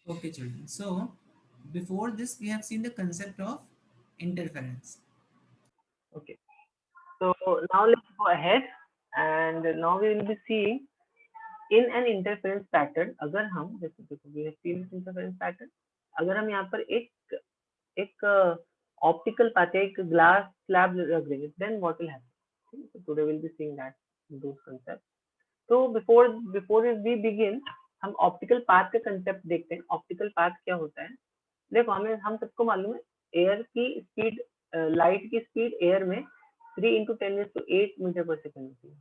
Okay, children. So, before this, we have seen the concept of interference. Okay, so now let's go ahead and now we will be seeing in an interference pattern. अगर हम जैसे देखो we have seen this interference pattern, अगर हम यहाँ पर एक एक ऑप्टिकल पाथ एक ग्लास स्लैब रख देंगे then what will happen? So today we'll be seeing that those concepts. तो बिफोर वी बिगिन हम ऑप्टिकल पाथ का कंसेप्ट देखते हैं. ऑप्टिकल पाथ क्या होता है? देखो हम सबको मालूम है एयर की स्पीड, लाइट की स्पीड एयर में 3 × 10⁸ मीटर पर सेकेंड होती है.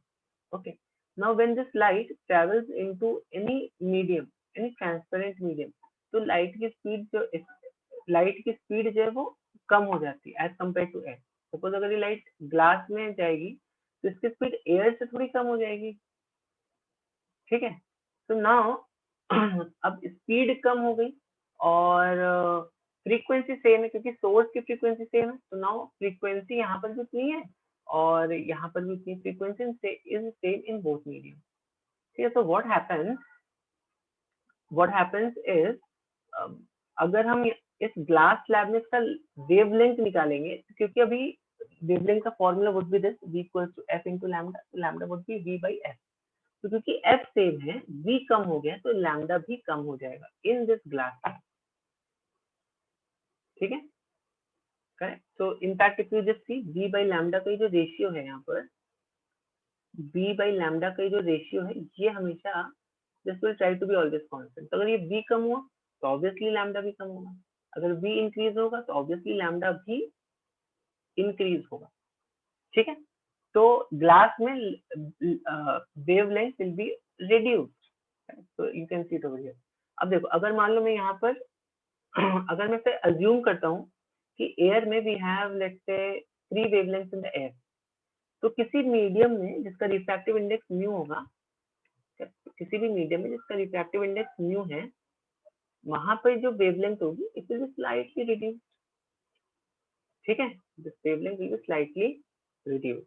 Okay, now when this light travels into any medium, any transparent medium, तो लाइट की स्पीड जो है वो कम हो जाती है as compare to air. Suppose अगर ये लाइट ग्लास में जाएगी तो इसकी स्पीड एयर से थोड़ी कम हो जाएगी. ठीक है, तो नाउ अब स्पीड कम हो गई और फ्रीक्वेंसी सेम है क्योंकि सोर्स की फ्रीक्वेंसी सेम है. तो नाउ फ्रीक्वेंसी यहाँ पर भी उतनी है और यहाँ पर भी उतनी frequency is same in both medium. ठीक है, तो व्हाट हैपेंस इज अगर हम इस ग्लास स्लैब में इसका वेवलेंथ निकालेंगे क्योंकि अभी वेवलेंथ का formula would be this v equals to f into lambda. तो lambda would be v by f. तो क्योंकि f सेम है, v कम हो गया तो लैम्डा भी कम हो जाएगा इन दिस ग्लास. ठीक है, करेक्ट. तो in fact if you just see v by lambda का जो रेशियो है यहाँ पर, v बाई लैम्डा का जो रेशियो है ये हमेशा this will try to be always constant. तो अगर ये v कम हुआ तो ऑब्वियसली लैम्डा भी कम होगा. अगर v इंक्रीज होगा तो ऑब्वियसली लैम्डा भी इंक्रीज होगा. ठीक है, तो ग्लास में वेवलेंथ विल बी रिड्यूस्ड. तो you can see it over here. अब देखो अगर मान लो मैं यहाँ पर अगर मैं फिर अज्यूम करता हूँ कि एयर में we have let's say 3 wavelengths in the air. तो किसी मीडियम में जिसका रिफ्रैक्टिव इंडेक्स म्यू होगा, किसी भी मीडियम में जिसका रिफ्रैक्टिव इंडेक्स म्यू है, वहां पर जो वेवलेंथ होगी it will be slightly reduce. ठीक है, this wavelength will be slightly reduce.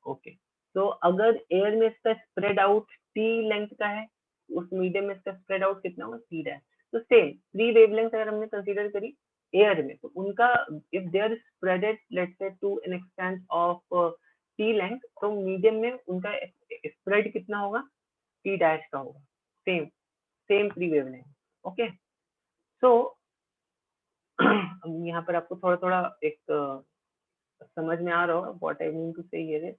Okay, तो अगर एयर में इसका स्प्रेड आउट टी लेंथ का है, उस मीडियम में इसका स्प्रेड आउट कितना होगा टी डैश. तो सेम 3 वेवलेंथ अगर हमने कंसीडर करी एयर में तो उनका if they are spreaded let's say to an extent of T length, तो मीडियम में उनका स्प्रेड कितना होगा टी डैश का होगा. Same same 3 wavelength. Okay, so यहाँ पर आपको थोड़ा थोड़ा एक समझ में आ रहा होगा व्हाट आई मीन टू से. ये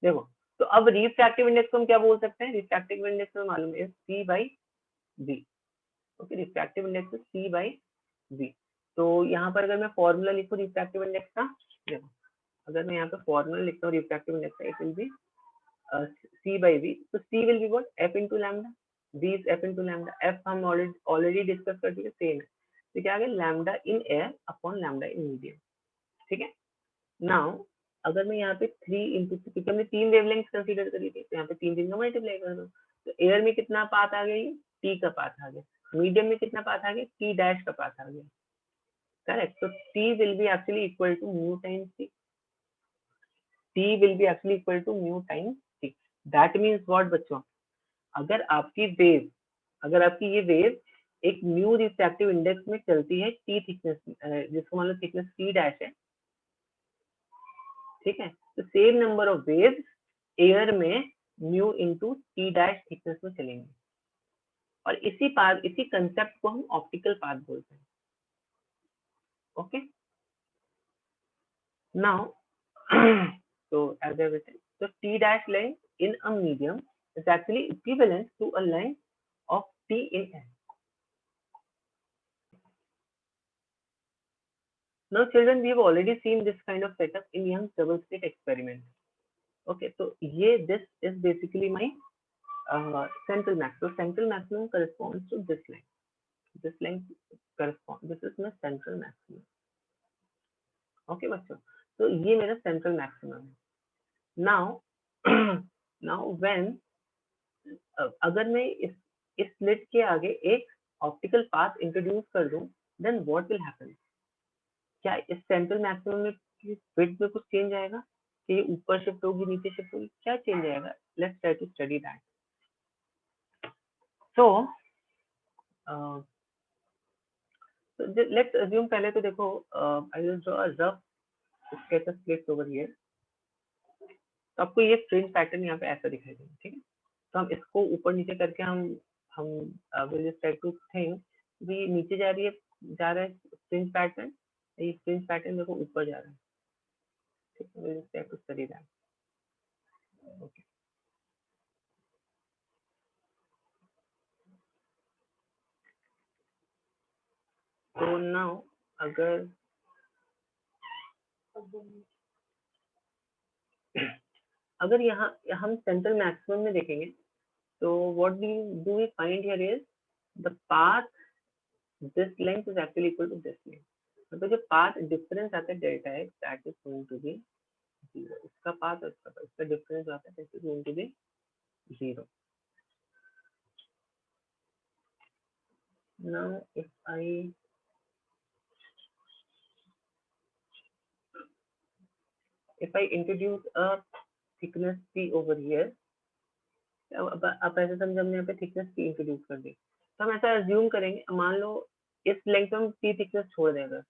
देखो, तो अब रिफ्रैक्टिव इंडेक्स को हम क्या बोल सकते हैं? रिफ्रैक्टिव इंडेक्स में मालूम है c by v. Okay, refractive index c by v. तो यहाँ पर अगर मैं फॉर्मूला लिखूँ रिफ्रैक्टिव इंडेक्स का, देखो अगर मैं यहाँ पे फॉर्मूला लिखता हूँ रिफ्रैक्टिव इंडेक्स का, it will be c by v. तो c will be what f into lambda, v is f into lambda. F हम ऑलरेडी डिस्कस कर चुके, सेम है. तो क्या आ गया lambda in air upon lambda in medium. ठीक है, नाउ अगर मैं यहाँ पे 3 × क्योंकि हमने 3 वेवलेंथ कंसीडर करी थी तो यहाँ पे 3 का मल्टीप्लाई कर दो. तो एयर में कितना पाथ आ गया, ये टी का पाथ आ गया. मीडियम में कितना पाथ आ गया, टी डैश का पाथ आ गया. करेक्ट. तो T will be actually equal to mu times T. T will be actually equal to mu times T. That means what बच्चों, अगर आपकी वेव, अगर आपकी ये वेव एक न्यू रिफ्रैक्टिव इंडेक्स में चलती है टी थिकनेस, जिसको मान लो थिकनेस टी डैश है. ठीक है, तो same number of waves air में mu into t dash thickness में चलेंगे. और इसी कंसेप्ट को हम ऑप्टिकल पाथ बोलते हैं. Okay, now so as I was saying, so T dash length in a medium is actually equivalent to a length of T in air. Now children, we have already seen this kind of setup in Young's double slit experiment. Okay, so this is basically my central max. So central maximum corresponds to this length. This length corresponds. This is my central maximum. Okay, बच्चों. तो ये मेरा central maximum है. Now, now when अगर मैं इस slit के आगे एक ऑप्टिकल पाथ इंट्रोड्यूस कर दूं, देन व्हाट विल हैपन? क्या इस सेंट्रल मैक्सिमम में विड्थ में कुछ चेंज आएगा? कि ये ऊपर शिफ्ट होगी, नीचे शिफ्ट होगी, क्या चेंज आएगा? Let's try to study that. So तो लेट्स अज्यूम, पहले तो देखो I will draw a rough sketch of slits over here. तो आपको ये फ्रिंज पैटर्न यहाँ पे ऐसा दिखाई देगा, ठीक है। तो हम इसको ऊपर नीचे करके हम will just try to think भी नीचे जा रहा है फ्रिंज पैटर्न, ये फ्रिंज पैटर्न देखो ऊपर जा रहा है, ठीक है। Will just try to study that. Okay, तो नाउ अगर अगर यहाँ हम सेंट्रल मैक्सिमम में देखेंगे, तो what do we find here is the path this length is actually equal to this length. मतलब जो पाथ डिफरेंस आता है delta x, that is going to be 0। इसका पाथ और इसका डिफरेंस जो आता है that is going to be 0। Now if I introduce a thickness p over here, अब ऐसे समझ हमने यहाँ पे थिकनेस p इंट्रोड्यूस कर दी, तो हम ऐसा अज्यूम करेंगे, मान लो इस लेंथ में हम t थिकनेस छोड़ दें, अगर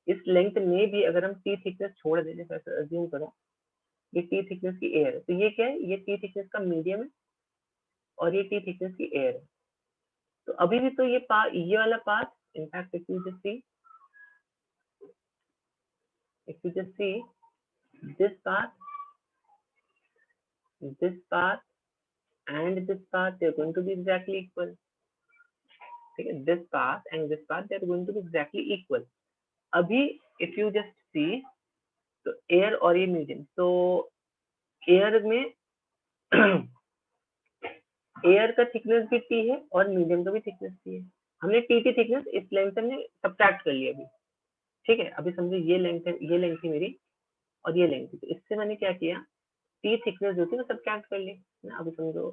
इस लेंथ में भी अगर हम t थिकनेस छोड़ दें, जैसे ऐसा अज्यूम करो ये t थिकनेस की एयर है, तो ये क्या है, ये t थिकनेस का मीडियम है और ये t थिकनेस की एयर है। तो अभी भी तो ये वाला path, in fact if you just see this path and this path, they are going to be exactly equal, ठीक है। this path and this path, they are going to be exactly equal। अभी if you just see, तो air और ये medium, तो air में air का thickness भी t है और मीडियम का भी थिकनेस t है। हमने t की थिकनेस इस लेंथ से हमने सब्ट्रैक्ट कर लिया अभी, ठीक है। अभी समझो ये लेंथ है, ये लेंथ थी मेरी और ये लेंथ थी, तो इससे मैंने क्या किया, टी थिकनेस जो थी वो सब्ट्रैक्ट कर ली ना। अभी समझो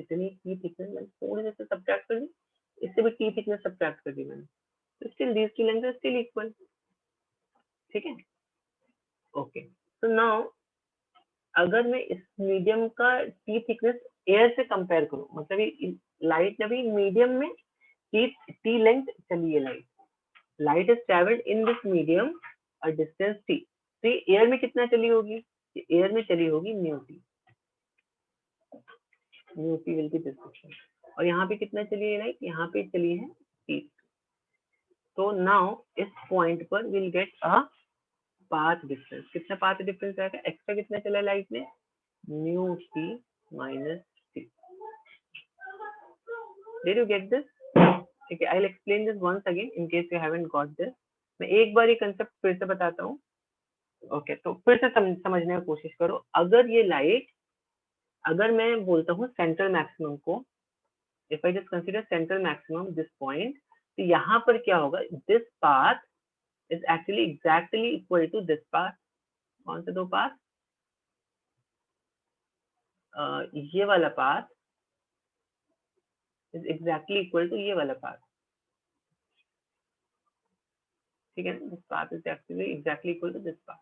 इतनी टी थिकनेस मैंने थोड़ी से सब्ट्रैक्ट कर ली, इससे भी टी थिकनेस सब्ट्रैक्ट कर दी मैंने, तो still these two length are still equal, ठीक है। ओके, तो नाउ अगर मैं इस मीडियम का टी थिकनेस एयर से कंपेयर करूं, मतलब लाइट ने भी मीडियम में टी लेंथ चली है, light is travelled in this medium a distance T, तो ये एयर में कितना चली होगी, एयर में चली होगी mu T will B this distance, और यहाँ पे कितना चली है लाइट, यहाँ पे चली है टी। तो नाउ इस पॉइंट पर will get a path difference, कितना पाथ डिफरेंस आएगा, एक्स्ट्रा कितना चला लाइट में, mu T minus T. Did you get this, ठीक है। I will explain this once again in case you haven't got this. मैं एक बार ये कंसेप्ट फिर से बताता हूँ, ओके। तो फिर से समझने की कोशिश करो। अगर ये लाइट, अगर मैं बोलता हूँ सेंट्रल मैक्सिमम को, if I just consider central maximum this point, तो यहाँ पर क्या होगा, this path is actually exactly equal to this path. कौन से दो पाथ, ये वाला path is exactly equal to ये वाला पाथ, ठीक है। This path is actually exactly equal to this path,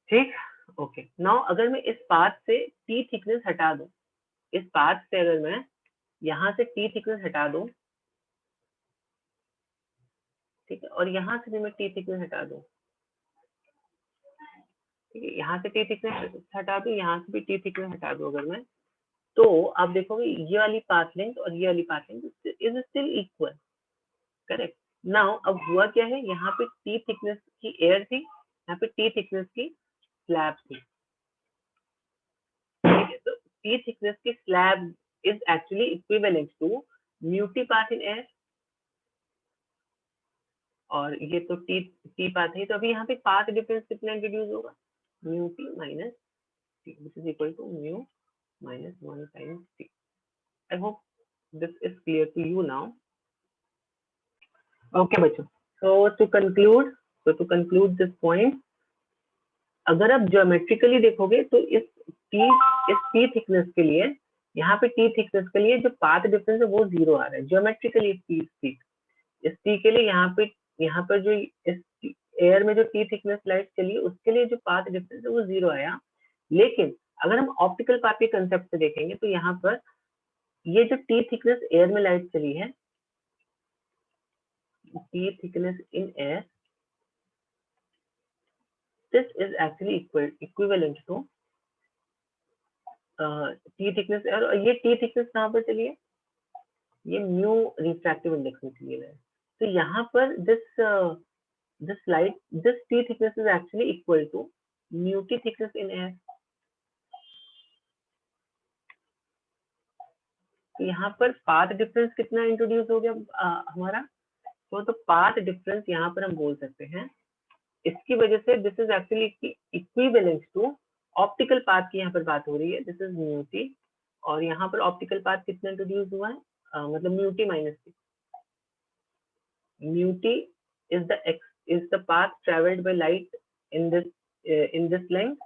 ठीक। ओके, नाउ अगर मैं इस पाथ से टी थिकनेस हटा दूं, इस पाथ से अगर मैं यहाँ से टी थिकनेस हटा दूं, ठीक है, और यहाँ से भी मैं टी थिकनेस हटा दूं, ठीक है, यहाँ से टी थिकनेस हटा दूं, यहाँ से भी टी थिकनेस हटा दूं अगर मैं, तो आप देखोगे ये वाली पाथ लेंथ और ये वाली path length is still equal, correct. Now अब हुआ क्या है, यहाँ पे टी थिकनेस की एयर थी, यहाँ पे टी थिकनेस की स्लैब थी, ठीक है। तो टी थिकनेस की slab is actually equivalent to mu T path in air, और ये तो टी पाथ है, तो अभी यहाँ पे पाथ डिफरेंस कितना इंट्रोड्यूस होगा, mu T minus T, which is equal to mu minus 1 times t. I hope this is clear to you now. Okay बच्चों, so to conclude this point, अगर आप ज्योमेट्रिकली देखोगे तो इस t थिकनेस के लिए, यहाँ पे t थिकनेस के लिए जो पाथ डिफरेंस है वो 0 आ रहा है ज्योमेट्रिकली। इस t के लिए यहाँ पर जो इस एयर में जो t थिकनेस लाइट चली उसके लिए जो पाथ डिफरेंस है वो 0 आया। लेकिन अगर हम ऑप्टिकल पाथ के कंसेप्ट से देखेंगे तो यहाँ पर ये जो टी थिकनेस एयर में लाइट चली है, T thickness in air, this is actually equivalent to T thickness, और ये T thickness कहाँ पर चली है, ये म्यू रिफ्रैक्टिव इंडेक्स में चली है। तो यहाँ पर this light, this T thickness is actually equal to mu T thickness in air। तो यहाँ पर पाथ डिफरेंस कितना इंट्रोड्यूस हो गया हमारा, तो पाथ डिफरेंस यहाँ पर हम बोल सकते हैं, इसकी वजह से this is actually equivalent to optical path की यहाँ पर बात हो रही है, दिस इज म्यू टी, और यहाँ पर ऑप्टिकल पाथ कितना इंट्रोड्यूस हुआ है, मतलब mu T minus T. Mu T is the path traveled by light in this length,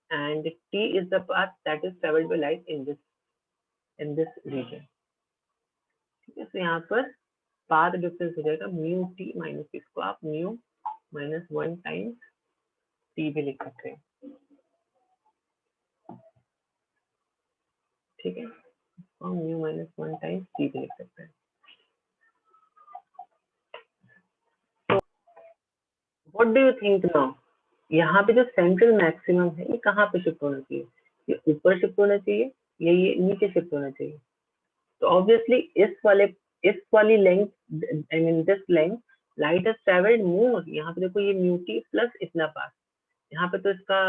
and t is the path that is traveled by light in this region। ठीक है, तो यहाँ पर path difference हो जाएगा म्यू टी माइनस, इसको आप mu minus 1 times T भी लिख सकते हैं। ठीक है, हम म्यू माइनस 1 टाइम्स टी भी लिख सकते हैं। What do you think now, यहाँ पे जो सेंट्रल मैक्सिमम है ये कहाँ पे शिफ्ट होना चाहिए, ये ऊपर शिफ्ट होना चाहिए या ये नीचे शिफ्ट होना चाहिए? तो ऑब्वियसली इस वाली length, I mean this length, light has travelled more. यहाँ पे देखो ये म्यू टी प्लस इतना पाथ, यहाँ पे तो इसका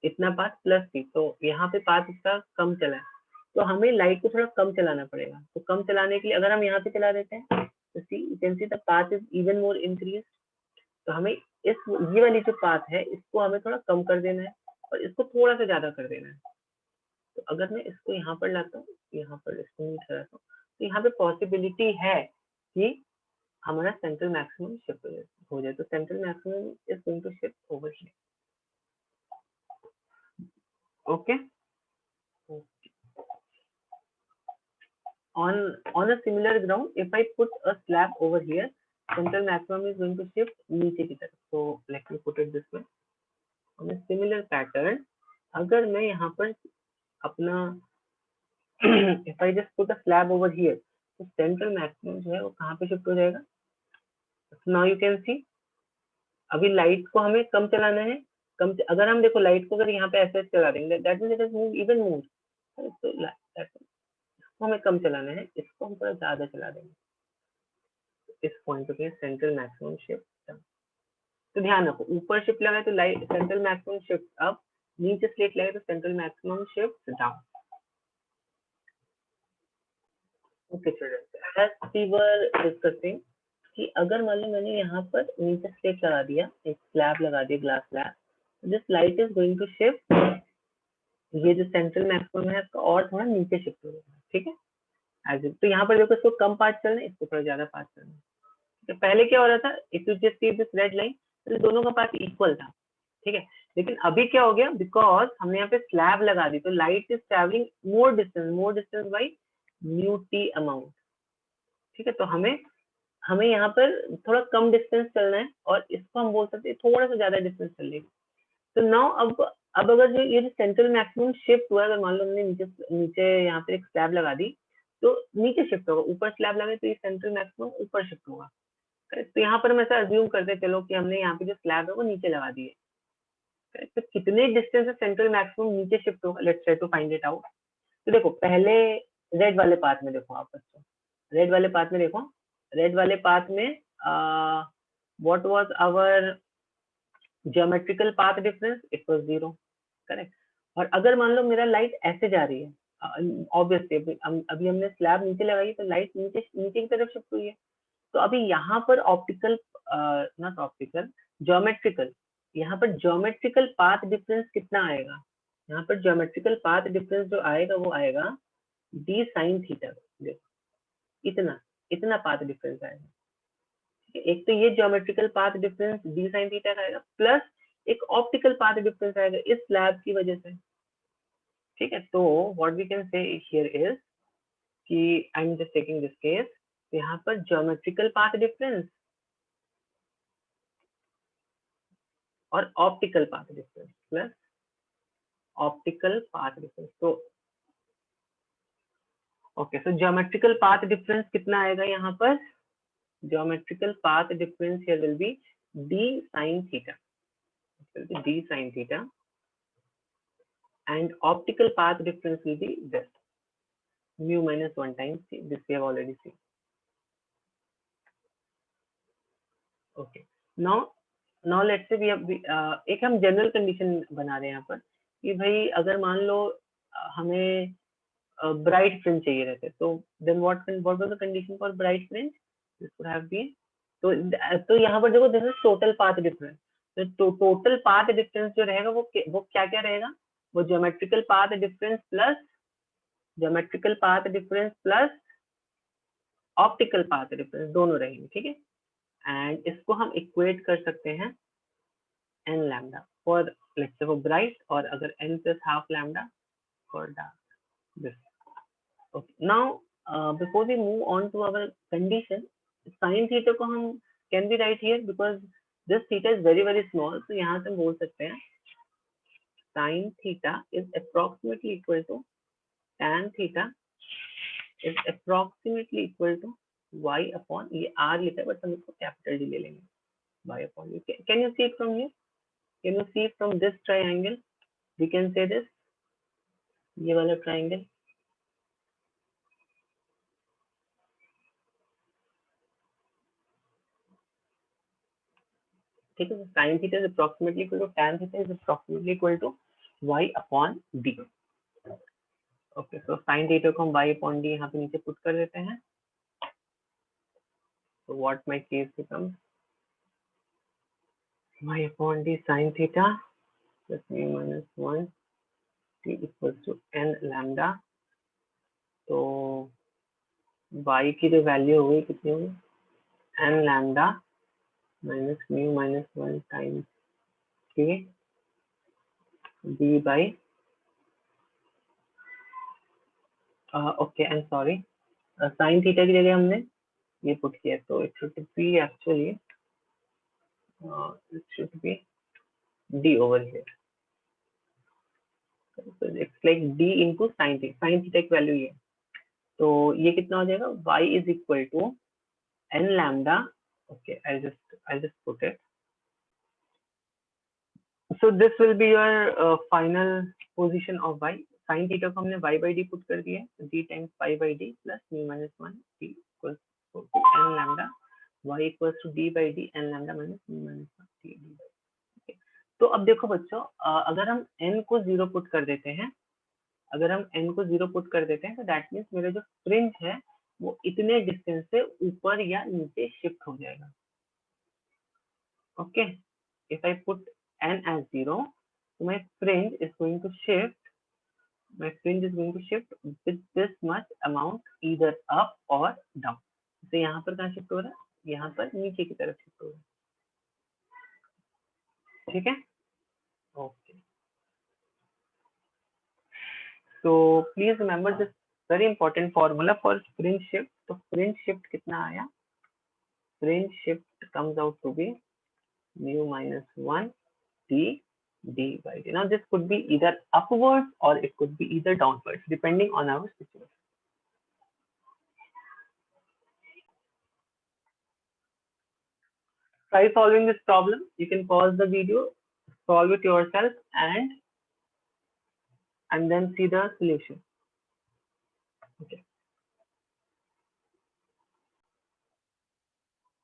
इतना पाथ प्लस टी, तो यहाँ पे पाथ इसका कम चला है, तो हमें लाइट को थोड़ा कम चलाना पड़ेगा। तो कम चलाने के लिए अगर हम यहाँ पे चला देते हैं तो see you can see the path is even more increase. तो हमें ये वाली जो पाथ है इसको हमें थोड़ा कम कर देना है और इसको थोड़ा सा ज्यादा कर देना है। तो अगर मैं इसको यहाँ पर लाता हूँ, यहाँ पर इसको नीट कराता हूँ, तो यहाँ पे पॉसिबिलिटी है कि हमारा सेंट्रल मैक्सिमम शिफ्ट हो जाए। तो central maximum is going to shift over here. Okay, on a similar ground, if I put a slab over here, central maximum is going to shift नीचे की तरफ। So let me put it this way, on a similar pattern, अगर मैं यहाँ पर अपना if I just put a slab over here, तो central maximum जो है वो कहाँ पे शिफ्ट हो जाएगा? Now you can see, अभी लाइट को हमें कम चलाना है, अगर हम देखो लाइट को अगर यहाँ पे ऐसे चला देंगे, that means it has moved even more, तो इसको हमें कम चलाना है, इसको हम थोड़ा ज्यादा चला देंगे, इस पॉइंट पे सेंट्रल मैक्सिमम शिफ्ट। तो ध्यान रखो, ऊपर शिफ्ट लगाए तो light central maximum shift up, नीचे स्लेट लगाए तो central maximum shift down. Okay children, as we were discussing कि अगर मान लो मैंने यहाँ पर नीचे स्लेट लगा दिया, एक स्लैब लगा दिया, glass slab, this light is going to shift, ये जो सेंट्रल मैक्सिमम है इसका और थोड़ा नीचे शिफ्ट हो जाएगा। ठीक है, एज तो यहाँ पर देखो इसको कम पाथ चलना है, इसको थोड़ा ज्यादा पाथ चलना है। तो पहले क्या हो रहा था, if you just see this red line, तो दोनों का पाथ इक्वल था। ठीक है, लेकिन अभी क्या हो गया, बिकॉज हमने यहाँ पे स्लैब लगा दी, तो light is travelling more distance by mu T amount. ठीक है, तो हमें यहाँ पर थोड़ा कम डिस्टेंस चलना है और इसको हम बोल सकते हैं थोड़ा सा ज्यादा डिस्टेंस चल रही है। तो नाउ अब अगर जो ये सेंट्रल मैक्सिमम शिफ्ट हुआ, अगर मान लो हमने नीचे यहाँ पे एक स्लैब लगा दी, तो नीचे शिफ्ट होगा, ऊपर स्लैब लगे तो ये सेंट्रल मैक्सिमम ऊपर शिफ्ट होगा। तो यहाँ पर हम ऐसा अज्यूम करते चलो कि हमने यहाँ पे जो स्लैब है वो नीचे लगा दिए, तो कितने डिस्टेंस से सेंट्रल मैक्सिमम नीचे शिफ्ट होगा, let's try to find it out. तो देखो पहले रेड वाले पाथ में देखो आप बच्चों, रेड वाले पाथ में देखो, रेड वाले पाथ में what was our geometrical path difference, it was 0, correct. और अगर मान लो मेरा लाइट ऐसे जा रही है, ऑब्वियसली अभी हमने स्लैब नीचे लगाई तो लाइट नीचे की तरफ शिफ्ट हुई है। तो अभी यहाँ पर ऑप्टिकल नॉट ऑप्टिकल ज्योमेट्रिकल, यहाँ पर ज्योमेट्रिकल पाथ डिफरेंस कितना आएगा, यहाँ पर ज्योमेट्रिकल पाथ डिफरेंस जो आएगा वो आएगा डी साइन थीटा। इतना पाथ डिफरेंस आएगा। एक तो ये geometrical path difference D sine theta का आएगा, प्लस एक ऑप्टिकल पाथ डिफरेंस आएगा इस स्लैब की वजह से। ठीक है, तो what we can say here is कि I am just taking this case, यहाँ पर ज्योमेट्रिकल पाथ डिफरेंस और optical path difference plus optical path difference. तो okay, so geometrical path difference कितना आएगा यहाँ पर, geometrical path difference here will be d sin theta. It will be d sin theta, and optical path difference will be this mu minus 1 times c. This we have already seen. Okay. Now let's say we have एक हम general condition बना रहे हैं यहाँ पर कि भाई अगर मान लो हमें ब्राइट फ्रिंज चाहिए रहते, तो then what was the condition for bright fringe? This would have been, तो यहाँ पर देखो this is total path difference. तो टोटल पाथ डिफरेंस जो रहेगा वो क्या क्या रहेगा? वो geometrical path difference plus optical path difference दोनों रहेंगे, ठीक है। एंड इसको हम इक्वेट कर सकते हैं n lambda for let's say for bright, और अगर n plus half lambda for dark. This. Okay. Now before we move on to our condition, sin theta को हम can be write here because this theta is very very small, तो यहाँ से हम बोल सकते हैं sin theta is approximately equal to tan theta is approximately equal to y upon, ये r लिखा है बट हम इसको कैपिटल D ले लेंगे, y upon u. Can you see it from here? Can you see from this triangle? We can say this, ये वाला triangle. ठीक है, sin theta is approximately equal to tan theta is approximately equal to y upon d. Okay, so sin theta को हम y upon d यहाँ पे नीचे put कर देते हैं. So what my case becomes? Y upon d sin theta plus mu minus 1 t equals to n lambda. तो y की जो वैल्यू होगी कितनी होगी? n lambda minus mu minus 1 times k d by okay, I'm sorry, sin theta की जगह हमने ये पुट किया, तो it should be actually it should be d over here. So it's like d into sin theta. Sin theta की value ये, तो ये कितना हो जाएगा? y is equal to n lambda. Okay, I'll just put it. So this will be your final position of y. Sin theta को हमने y by d put कर दिया, d times pi by d plus mu minus 1 t equals to n lambda. y equals to d by d n lambda minus mu minus 1 t d by. Okay. तो अब देखो बच्चों, अगर हम n को 0 put कर देते हैं, तो दैट मीन्स मेरा जो फ्रिंज है वो इतने डिस्टेंस से ऊपर या नीचे शिफ्ट हो जाएगा. Okay, if I put n as 0, so my fringe is going to shift with this much amount either up or down. तो यहाँ पर कहाँ शिफ्ट हो रहा है? यहाँ पर नीचे की तरफ शिफ्ट हो रहा है. ठीक है, okay. So please remember this very important formula for fringe shift. तो fringe shift कितना आया? Fringe shift comes out to be mu minus 1 t d by d. Now this could be either upwards or it could be either downwards depending on our situation. Try solving this problem. You can pause the video, solve it yourself, and then see the solution. Okay.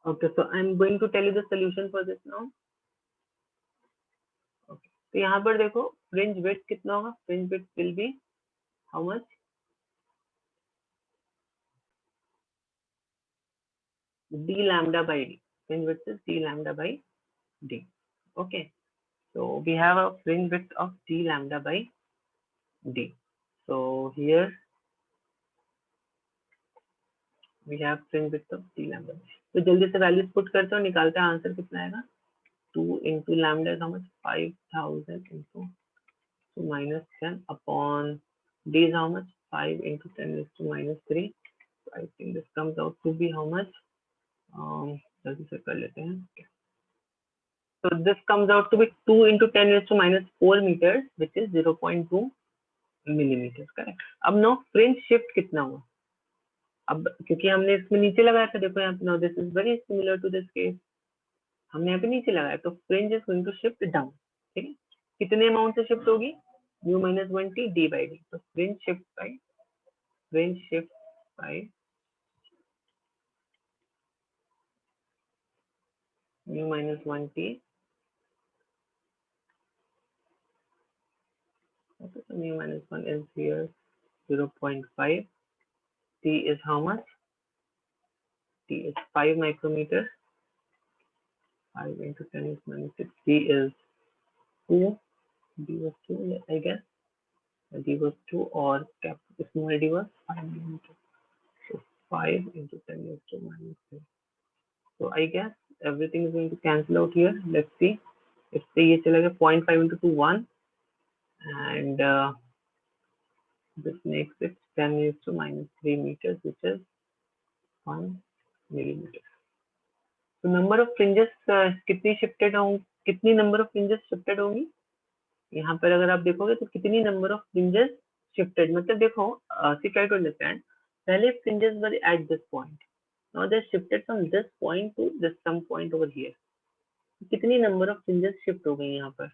Okay, so I'm going to tell you the solution for this now. Okay. तो यहाँ पर देखो fringe width कितना होगा? Fringe width will be how much? d lambda by d. Fringe width is d lambda by d. Okay, so we have a fringe width of d lambda by d. So here we have fringe width of d lambda. तो जल्दी से values put करते हो, निकालते हैं, answer कितना आएगा? 2 into lambda is how much? 5000 into so minus 10 upon d is how much? 5 into 10 is to minus 3. So I think this comes out to be how much? जल्दी से कर लेते हैं. So this comes out to be 2 into 10 is to minus 4 meters, which is 0.2 millimeters. Correct. अब now fringe shift कितना हुआ? अब क्योंकि हमने इसमें नीचे लगाया था, देखो यहाँ पे, now this is very similar to this case, हमने यहाँ पे नीचे लगाया, तो fringe is going to shift down, ठीक है। कितने अमाउंट से शिफ्ट होगी, mu minus 1t d by d, तो fringe shift by mu minus 1t, okay, so mu minus 1 is here 0.5, t is how much, t is 5 micrometers, 5 into 10 is minus 6, d is 2, d was 2, I guess, d was 2, or small d was 5 millimeters, so 5 into 10 is to minus 3. So I guess everything is going to cancel out here. Let's see. If say ये चला गया 0.5 into 2 1, and this makes it 10 is to minus 3 meters, which is 1 millimeter. तो number of fringes कितनी shifted होंगी, कितनी number of fringes shifted होंगी, यहाँ पर अगर आप देखोगे तो कितनी नंबर ऑफ फ्रिंजेस शिफ्टेड, मतलब देखो सी ट्राई टू अंडरस्टैंड, पहले fringes were at this point, now they shifted from this point to this some point over here, कितनी नंबर ऑफ फ्रिंजेस शिफ्ट हो गई यहाँ पर,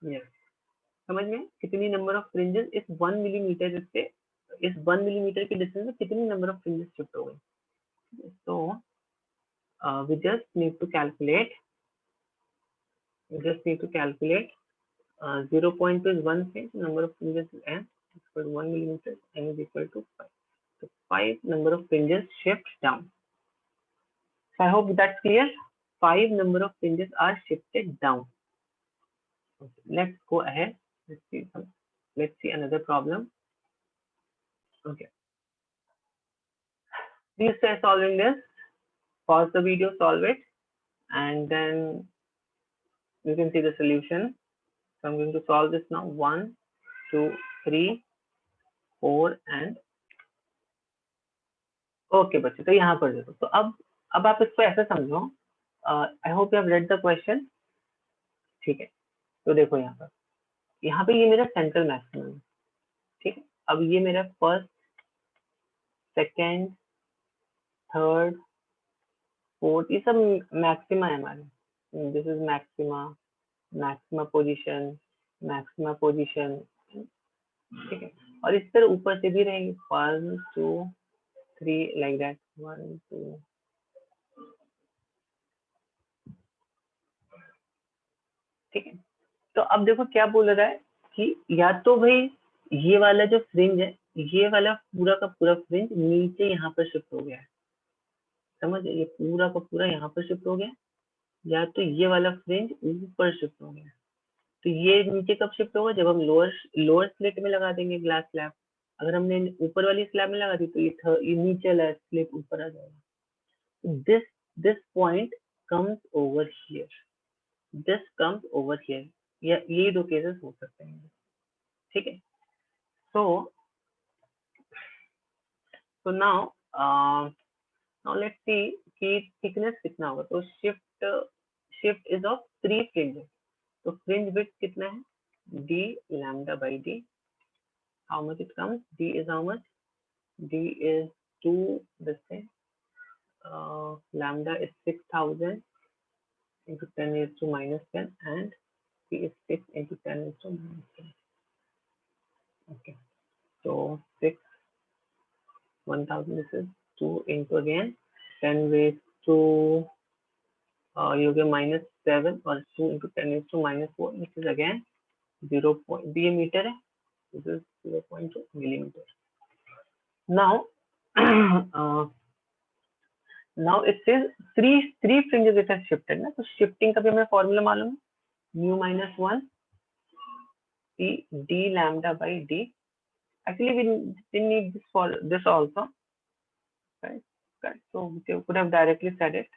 यस, समझ में, कितनी नंबर ऑफ फ्रिंजेस इस 1 मिलीमीटर से, इस 1 मिलीमीटर के डिस्टेंस में कितनी नंबर ऑफ फ्रिंजेस शिफ्ट हो गई। तो we just need to calculate 0.2 is 1 fringe, number of fringes is n, is equal to 1 millimeter, n is equal to 5. So 5 number of fringes shift down. So I hope that's clear. 5 number of fringes are shifted down. Okay, let's go ahead. Let's see another problem. Okay. Please try solving this. Pause the video, solve it, and then you can see the solution. So I'm going to solve this now. 1, 2, 3, 4 and okay बच्चे, तो यहाँ पर देखो, तो अब आप इसको ऐसे समझो, आई hope you have read the question, ठीक है। तो देखो यहाँ पे ये मेरा सेंट्रल मैक्सिमम है, ठीक है। अब ये मेरा फर्स्ट, सेकंड, थर्ड, फोर्थ, ये सब मैक्सिमा है हमारे, दिस इज मैक्सिमा पोजीशन, ठीक है। और इस तरह ऊपर से भी रहेंगे 1 2 3 लाइक दैट, 1 2, ठीक है। तो अब देखो क्या बोल रहा है कि या तो भाई ये वाला जो फ्रिंज है, ये वाला पूरा का पूरा फ्रिंज नीचे यहाँ पर शिफ्ट हो गया है, समझ, ये पूरा का पूरा यहाँ पर शिफ्ट हो गया, या तो ये वाला फ्रिंज ऊपर शिफ्ट हो गया। तो ये नीचे कब शिफ्ट होगा, जब हम लोअर स्लिट में लगा देंगे ग्लास स्लैब, अगर हमने ऊपर वाली स्लैब में लगा दी तो ये नीचे वाला स्लिट ऊपर आ जाएगा। This point comes over here, this comes over here, ये दो केसेस हो सकते हैं, ठीक है। So now let's see कि thickness कितना होगा, तो shift is of 3 fringes, तो fringe width कितना है, d lambda by d, how much it comes, d is how much, d is 2, this thing, lambda is 6000 into 10 is to minus 10, and d is 6 into 10 is to minus 10, okay, so 6 1000, this is 2 into again 10 raised to you get minus 7, or 2 into 10 raised to minus 4, which is again 0. B meter, this is 0.2 millimeter. Now now it says three fringes it has shifted ना, तो shifting का भी हमें formula मालूम है, mu minus 1 d lambda by d. Actually we didn't need this for this also, right? So we could have directly said it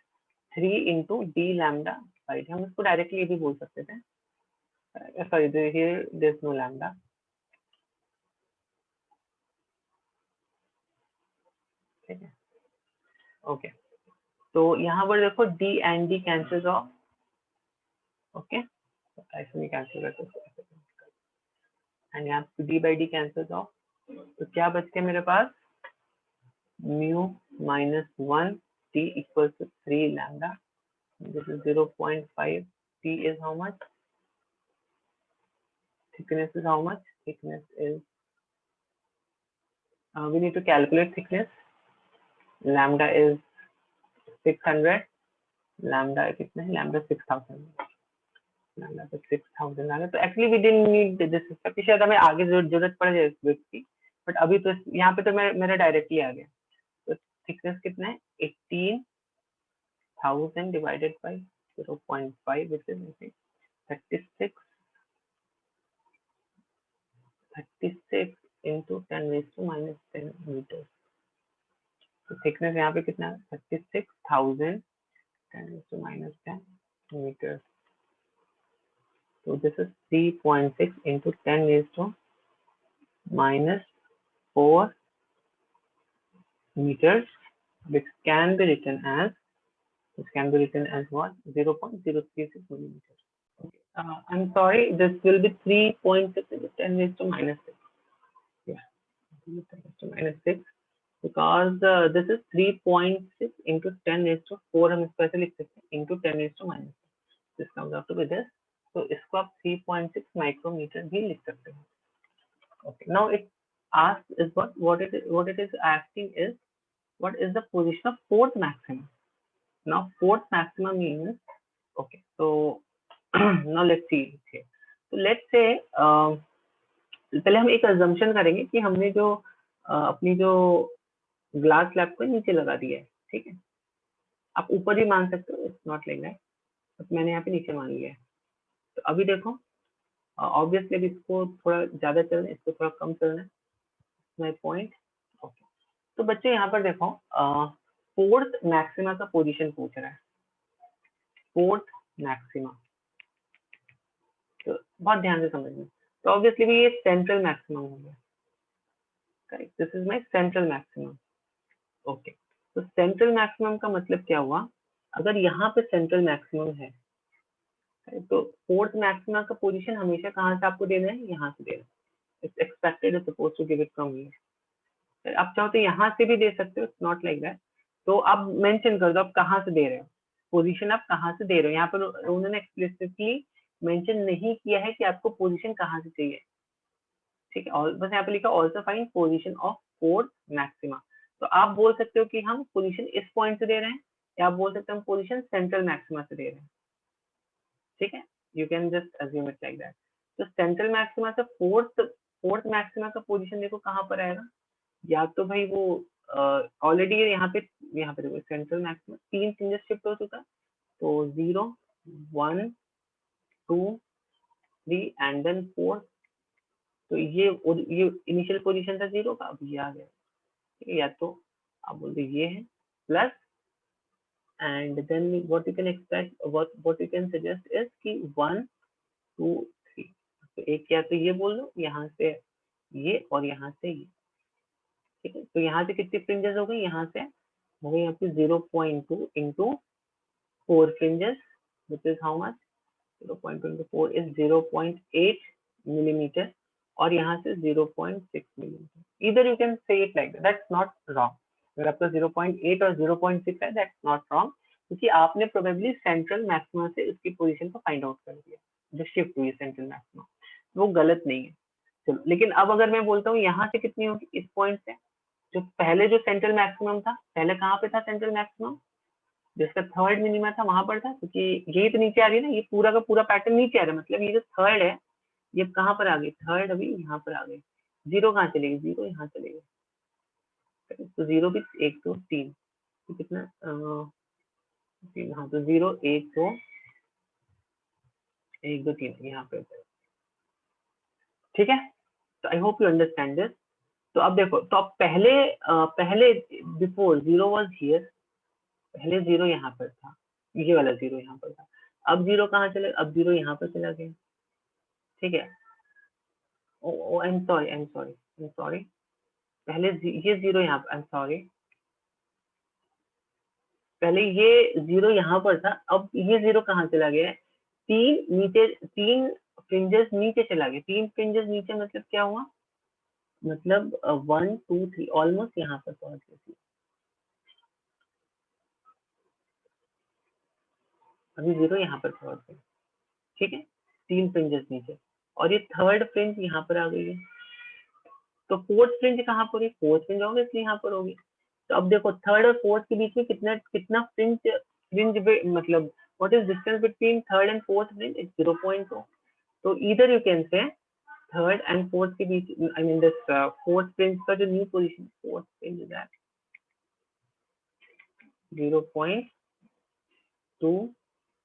3 into d lambda by d, हम इसको directly ये भी बोल सकते थे, sorry here there's no lambda, ठीक है, okay. तो यहाँ पर देखो d and d cancels off, okay, ऐसे नहीं कैंसिल करते, एंड यहाँ पे d by d cancels off, तो क्या बच गया मेरे पास, mu minus 1 t equals to 3 lambda. This is 0.5. T is how much? Thickness is how much? Thickness is, we need to calculate thickness. Lambda is 600. Lambda कितना है? Lambda 6000. Lambda तो 6000 lambda. तो actually we didn't need this step. शायद हमें आगे जरूरत पड़ जाए इस width की. But अभी तो यहाँ पे तो मेरा डायरेक्टली आ गया. तो thickness कितना है? 18,000 divided by 0.5, which is 36 into 10 raised to minus 10 meters. तो thickness यहाँ पे कितना है? 36,000 10 raised to minus 10 meters. So this is 3.6 into 10 raised to minus 4 meters, which can be written as what? 0.036 millimeters. Okay. I'm sorry, this will be 3.6 into 10 raised to minus 6. Yeah, 10 raised to minus 6, because this is 3.6 into 10 raised to 4 हम इसको ऐसे लिख सकते हैं into 10 raised to minus 6. This comes out to be this. तो इसको आप 3.6 micrometer भी लिख सकते हैं. Okay. Now it asks is what it is asking is what is the position of fourth maximum. Now fourth maximum means, okay, so now let's see here. So let's say पहले हम एक assumption करेंगे कि हमने जो अपनी जो glass slab को नीचे लगा दिया है, ठीक है. आप ऊपर भी मान सकते हो, it's not like that, but मैंने यहाँ पे नीचे मान लिया है. तो अभी देखो ऑब्वियसली अभी इसको थोड़ा ज्यादा चलना है, इसको थोड़ा कम चलना है. My point. ओके. तो बच्चे यहाँ पर देखो फोर्थ मैक्सिमा का पोजीशन पूछ रहा है. फोर्थ मैक्सिमा, तो बहुत ध्यान से समझना. तो ऑब्वियसली भी ये सेंट्रल मैक्सिमम हो गया. Correct. This is my central maximum. Okay. तो सेंट्रल मैक्सिमम का मतलब क्या हुआ? अगर यहाँ पे सेंट्रल मैक्सिमम है तो फोर्थ मैक्सिमा का पोजीशन हमेशा कहाँ से आपको देना है? यहाँ से देना है. It's expected is supposed to give it from here. आप चाहो तो यहाँ से भी दे सकते हो, इट्स नॉट लाइक दैट. तो आप मेंशन कर दो आप कहाँ से दे रहे हो, पोजीशन आप कहाँ से दे रहे हो. यहाँ पर उन्होंने एक्सप्लिसिटली मेंशन नहीं किया है कि आपको पोजीशन कहाँ से चाहिए, ठीक है. और बस यहाँ पे लिखा also find position of fourth maxima. तो आप बोल सकते हो कि हम पोजीशन इस पॉइंट से दे रहे हैं, या आप बोल सकते हो हम पोजीशन सेंट्रल मैक्सिमा से दे रहे हैं, ठीक है. You can just assume it like that. तो सेंट्रल मैक्सिमा से फोर्थ मैक्सिमा का पोजीशन देखो कहाँ पर आएगा. या तो भाई वो ऑलरेडी यहाँ पे देखो सेंट्रल मैक्सिमा 3 फ्रिंजेस शिफ्ट हो चुका है. तो 0 1 2 3 एंड देन 4. तो ये इनिशियल पोजीशन था 0 का, अब ये आ गया, ठीक है. या तो आप बोलते ये है plus, and then what you can expect, what you can suggest is कि 1 2 3. तो एक या तो ये बोल लो, यहाँ से ये और यहाँ से ये, ठीक है. तो यहाँ से कितनी फ्रिंजेस हो गई? यहाँ से हो गई आपकी 0.2 into 4 fringes, which is how much? 0.2 into 4 is 0.8 millimeter, और यहाँ से 0.6 millimeter. Either you can say it like that. That's not wrong. अगर आपका 0.8 और 0.6 है, that's not wrong, क्योंकि आपने probably central maximum से उसकी पोजीशन को फाइंड आउट कर दिया, जो शिफ्ट हुई सेंट्रल मैक्सिमम, वो गलत नहीं है. चलो, लेकिन अब अगर मैं बोलता हूँ यहाँ से कितनी होगी, इस पॉइंट से जो पहले जो सेंट्रल मैक्सिमम था, पहले कहाँ पे था सेंट्रल मैक्सिमम? जिसका थर्ड मिनिमा था वहां पर था, क्योंकि ये तो नीचे आ रही है ना, ये पूरा का पूरा पैटर्न नीचे आ रहा है. मतलब ये जो थर्ड है ये कहाँ पर आ गई? थर्ड अभी यहाँ पर आ गई. 0 कहाँ चलेगी? 0 यहाँ चलेगी. तो 0 भी 1 2 3, तो कितना? हाँ, तो 0 1 2 1 2 3 यहाँ पे, ठीक है. तो आई होप यू अंडरस्टैंड दिस. तो अब देखो, तो अब पहले बिफोर 0 वाज हियर, पहले 0 यहाँ पर था, ये वाला 0 यहाँ पर था. अब 0 कहाँ चले? अब 0 यहाँ पर चला गया, ठीक है. ओ आई एम सॉरी, पहले ये 0 यहाँ पर, आई एम सॉरी, पहले ये 0 यहाँ पर था, अब ये 0 कहाँ चला गया है? 3 फ्रिंजेस नीचे चला गया. 3 फ्रिंजेस नीचे मतलब क्या हुआ? मतलब 1 2 3 ऑलमोस्ट यहाँ पर पहुंच गई. अभी 0 यहाँ पर फॉरवर्ड करें, ठीक है, 3 फ्रिंजेस नीचे, और ये थर्ड फ्रिंज यहाँ पर आ गई है। तो फोर्थ फ्रिंज कहाँ पर है, फोर्थ फ्रिंज होगा इसलिए यहाँ पर होगी। तो अब देखो थर्ड और फोर्थ के बीच में कितना कितना फ्रिंज फ्रिंज मतलब what is distance between third and fourth fringe, it's 0.2। तो either you can say third and fourth के बीच, I mean this fourth fringe का जो new position, fourth fringe is at 0.2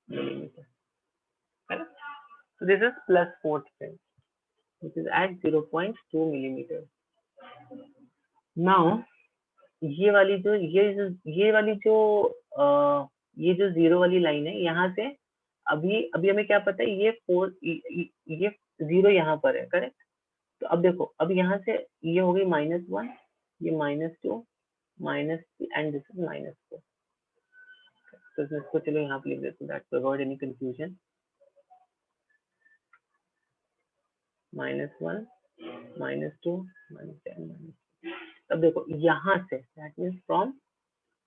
millimeter, correct? So this is plus fourth fringe, which is at 0.2 millimeter. Now ये वाली जो ये जो zero वाली लाइन है, यहाँ से अभी अभी हमें क्या पता है, ये ये 0 यहाँ पर है, करेक्ट? तो अब देखो, अब यहाँ से ये हो गई -1, ये -2, -3 एंड दिस इज -4। तो इसको चलो यहाँ पे लिख देते हैं, that to avoid any confusion. -1, -2, -10, अब देखो यहाँ से, दैट मीन्स फ्रॉम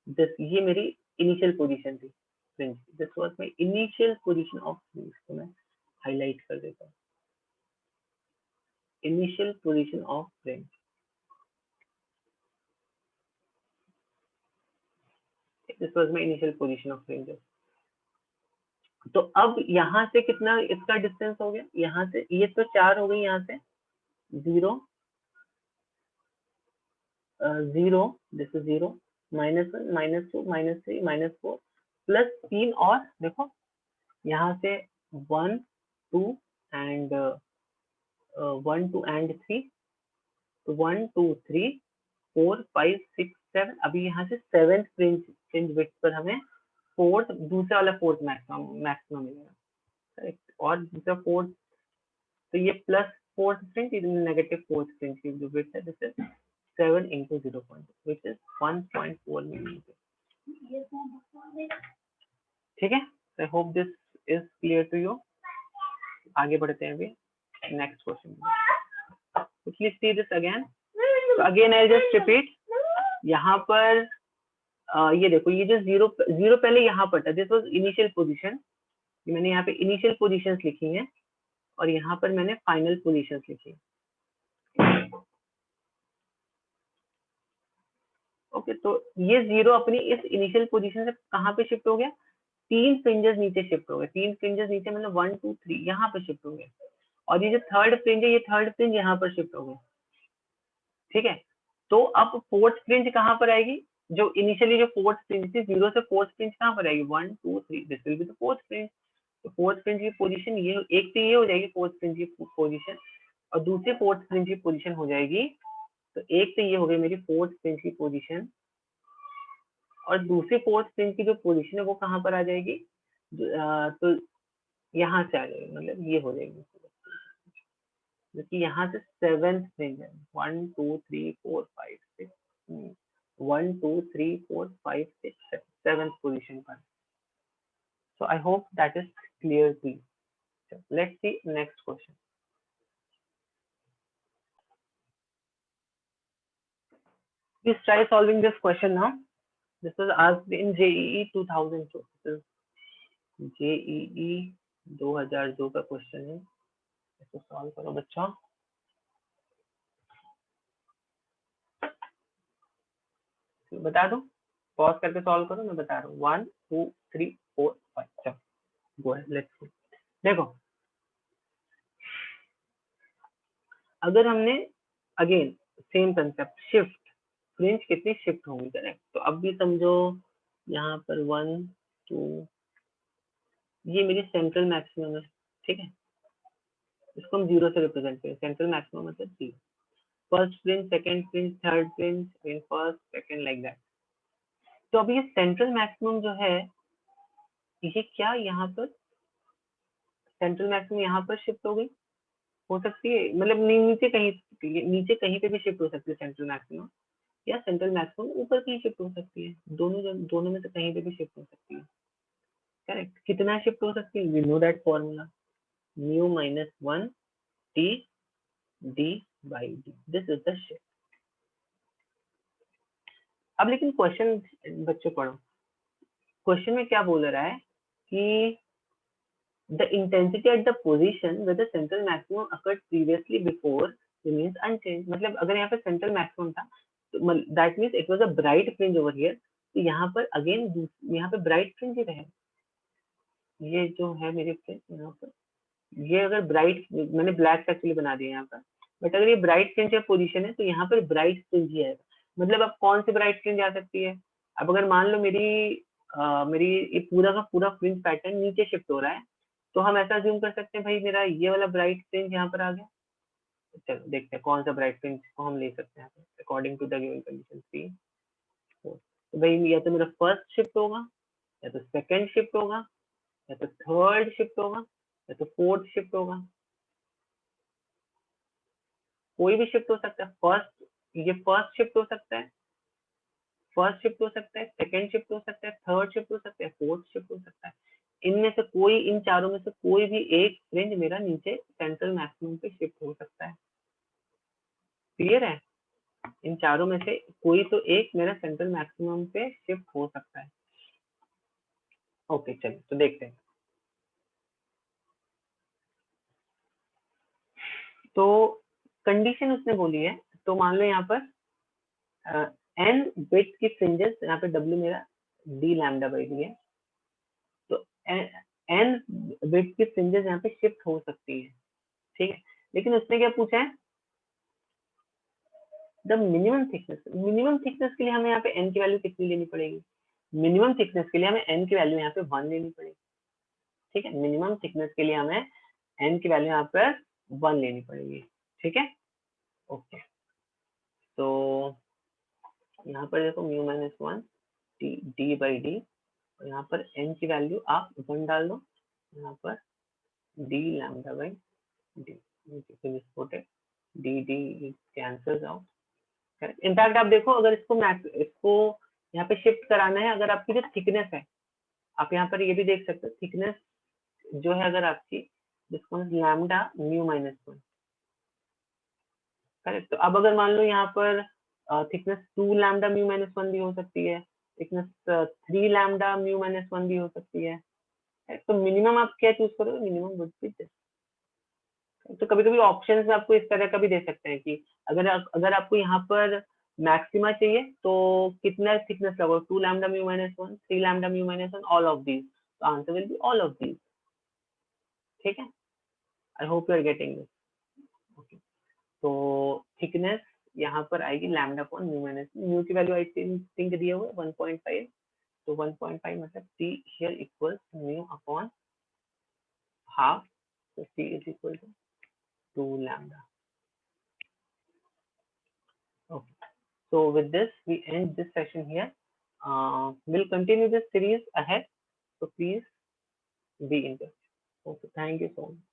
दिस, ये मेरी इनिशियल पोजीशन थी fringe, this was my initial position of fringe. तो मैं हाईलाइट कर देता हूँ, initial position of fringe. This was my initial position of fringe. तो अब यहाँ से कितना इसका डिस्टेंस हो गया, यहाँ से ये तो 4 हो गई, यहाँ से 0 0, दिस इज 0, -1, -2, -3, -4 प्लस 3, और देखो यहाँ से 1 2 एंड 1 2 एंड 3, तो 1 2 3 4 5 6 7, अभी यहाँ से 7th फ्रिंज विड्थ पर हमें फोर्थ, दूसरा वाला फोर्थ मैक्सिमम मिलेगा, करेक्ट? और दूसरा फोर्थ, तो ये प्लस फोर्थ फ्रिंज, ये नेगेटिव फोर्थ फ्रिंज की जो विड्थ है, this is 7 into 0.2, which is 1.4 millimeter. ठीक है, I hope this is clear to you. आगे बढ़ते हैं अभी next question. Please see this again. So again I just repeat. यहाँ पर ये देखो, ये जो जीरो पहले यहाँ पर था, दिस वाज इनिशियल पोजीशन, मैंने यहाँ पे इनिशियल पोजीशंस लिखी हैं, और यहाँ पर मैंने फाइनल पोजीशंस लिखी है। ओके, तो ये 0 अपनी इस इनिशियल पोजीशन से कहाँ पे शिफ्ट हो गया, 3 फ्रिंजेस नीचे शिफ्ट हो गए, 3 फ्रिंजेस नीचे मतलब 1 2 3 यहाँ पे शिफ्ट हो गए, और ये जो थर्ड फ्रिंज है, ये थर्ड फ्रिंज यहाँ पर शिफ्ट हो गए, ठीक है? तो अब फोर्थ फ्रिंज कहाँ पर आएगी, जो इनिशियली जो फोर्थ फ्रिंज थी, 0 से फोर्थ फ्रिंज कहाँ पर आएगी, 1 2 3, this will be the fourth fringe. तो फोर्थ फ्रिंज की पोजीशन ये, एक तो ये हो जाएगी फोर्थ फ्रिंज की पोजीशन, और दूसरी फोर्थ फ्रिंज की पोजीशन हो जाएगी, तो एक तो ये हो गई मेरी फोर्थ फ्रिंज की पोजीशन, और दूसरी फोर्थ फ्रिंज की जो पोजीशन है वो कहाँ पर आ जाएगी, तो यहाँ से आ जाएगी, मतलब ये हो जाएगी, क्योंकि यहाँ से 7th फ्रिंज है, 1 2 3 4 5 6, 1 2 3 4 5 6 7, 7th पोजीशन पर। So I hope that is clear to you. So let's see next question. Please try solving this question now. This was asked in JEE 2002. This is JEE 2002 का question है, इसको solve करो बच्चों। बता दो, pause करके solve करो, मैं बता रहा हूँ। 1 2 3 4 5, चलो गो अहेड, लेट्स सी। देखो, अगर हमने again same concept, shift, fringe कितनी शिफ्ट होंगी, करेक्ट? तो अब भी समझो, यहाँ पर 1 2, ये मेरी सेंट्रल मैक्सिमम है, ठीक है? इसको हम 0 से रिप्रेजेंट करें, सेंट्रल मैक्सिमम मतलब 0, first fringe, second fringe, third fringe, first second, like that. तो अभी ये सेंट्रल मैक्सिमम जो है, ये क्या यहाँ पर सेंट्रल मैक्सिमम यहाँ पर शिफ्ट हो गई, हो सकती है, मतलब नीचे कहीं पे भी शिफ्ट हो सकती है सेंट्रल मैक्सिमम, या सेंट्रल मैक्सिमम ऊपर कहीं शिफ्ट हो सकती है, दोनों में से कहीं पे भी शिफ्ट हो सकती है, करेक्ट? कितना शिफ्ट हो सकती है, we know that formula, mu minus 1 T D by D, this is the shift. अब लेकिन क्वेश्चन बच्चों पढ़ो, क्वेश्चन में क्या बोल रहा है कि the intensity at the position where the central maximum occurred previously before remains unchanged. मतलब अगर यहाँ पे central maximum था तो that means it was a bright fringe over here. तो यहाँ पर again यहाँ पे bright fringe ही रहेगा. ये जो है मेरे फ्रेंड यहाँ पर ये अगर ब्राइट मैंने ब्लैक एक्चुअली बना दिया यहाँ पर, बट अगर ये ब्राइट फ्रिंज या पोजीशन है तो यहाँ पर ब्राइट फ्रिंज ही आएगा. मतलब अब कौन सी ब्राइट फ्रिंज आ सकती है? अब अगर मान लो मेरी ये पूरा का पूरा फ्रिंज पैटर्न नीचे शिफ्ट हो रहा है तो हम ऐसा अज्यूम कर सकते हैं भाई मेरा ये वाला ब्राइट फ्रिंज यहाँ पर आ गया. चलो देखते हैं कौन सा ब्राइट फ्रिंज को हम ले सकते हैं according to the given condition 3 4. तो भाई या तो मेरा फर्स्ट शिफ्ट होगा या तो सेकंड शिफ्ट होगा या तो थर्ड शिफ्ट होगा या तो फोर्थ शिफ्ट होगा. कोई भी शिफ्ट हो सकता है. ये फर्स्ट शिफ्ट हो सकता है, फर्स्ट शिफ्ट हो सकता है, सेकंड शिफ्ट हो सकता है, थर्ड शिफ्ट हो सकता है, फोर्थ शिफ्ट हो सकता है. इनमें से कोई इन चारों में से कोई भी एक फ्रिंज मेरा नीचे सेंट्रल मैक्सिमम पे शिफ्ट हो सकता है. क्लियर है? इन चारों में से कोई तो एक मेरा सेंट्रल मैक्सिमम पे शिफ्ट हो सकता है. ओके चलिए तो देखते हैं. तो कंडीशन उसने बोली है तो मान लो यहाँ पर n बिट की फ्रिंजेस, यहाँ पे w मेरा d लैम्डा बाई डी है, तो n बिट की फ्रिंजेस यहाँ पे शिफ्ट हो सकती है. ठीक है, लेकिन उसने क्या पूछा है? The minimum thickness. Minimum thickness के लिए हमें यहाँ पे n की वैल्यू कितनी लेनी पड़ेगी? मिनिमम थिकनेस के लिए हमें n की वैल्यू यहाँ पे 1 लेनी पड़ेगी. ठीक है, मिनिमम थिकनेस के लिए हमें n की वैल्यू यहाँ पर 1 लेनी पड़ेगी. ठीक है, ओके. तो यहाँ पर देखो mu minus 1 D by D, और यहाँ पर n की वैल्यू आप 1 डाल दो, यहाँ पर d lambda by D D D cancels out. In fact आप देखो अगर इसको यहाँ पे शिफ्ट कराना है, अगर आपकी जो थिकनेस है, आप यहाँ पर ये भी देख सकते हो थिकनेस जो है अगर आपकी जिसको लैम्डा म्यू माइनस 1. करेक्ट. तो अब अगर मान लो यहाँ पर थिकनेस 2 लैम्डा म्यू माइनस 1 भी हो सकती है, थिकनेस 3 लैम्डा म्यू माइनस 1 भी हो सकती है. तो मिनिमम आप क्या चूज करोगे? Minimum would be this. तो कभी कभी ऑप्शंस में आपको इस तरह का भी दे सकते हैं कि अगर आपको यहाँ पर मैक्सिमा चाहिए तो कितना थिकनेस लगेगा? 2 lambda mu minus 1, 3 lambda mu minus 1, all of these. तो answer will be all of these. ठीक है, I hope you are getting this. Okay, तो थिकनेस यहाँ पर आएगी lambda upon mu minus. Mu की वैल्यू आई थिंक दिए हुए 1.5. तो 1.5 मतलब t here equals mu upon half. So t is equal to 2 lambda. Okay. So with this, we end this session here. We'll continue this series ahead. So please be in touch. Okay. Thank you so much.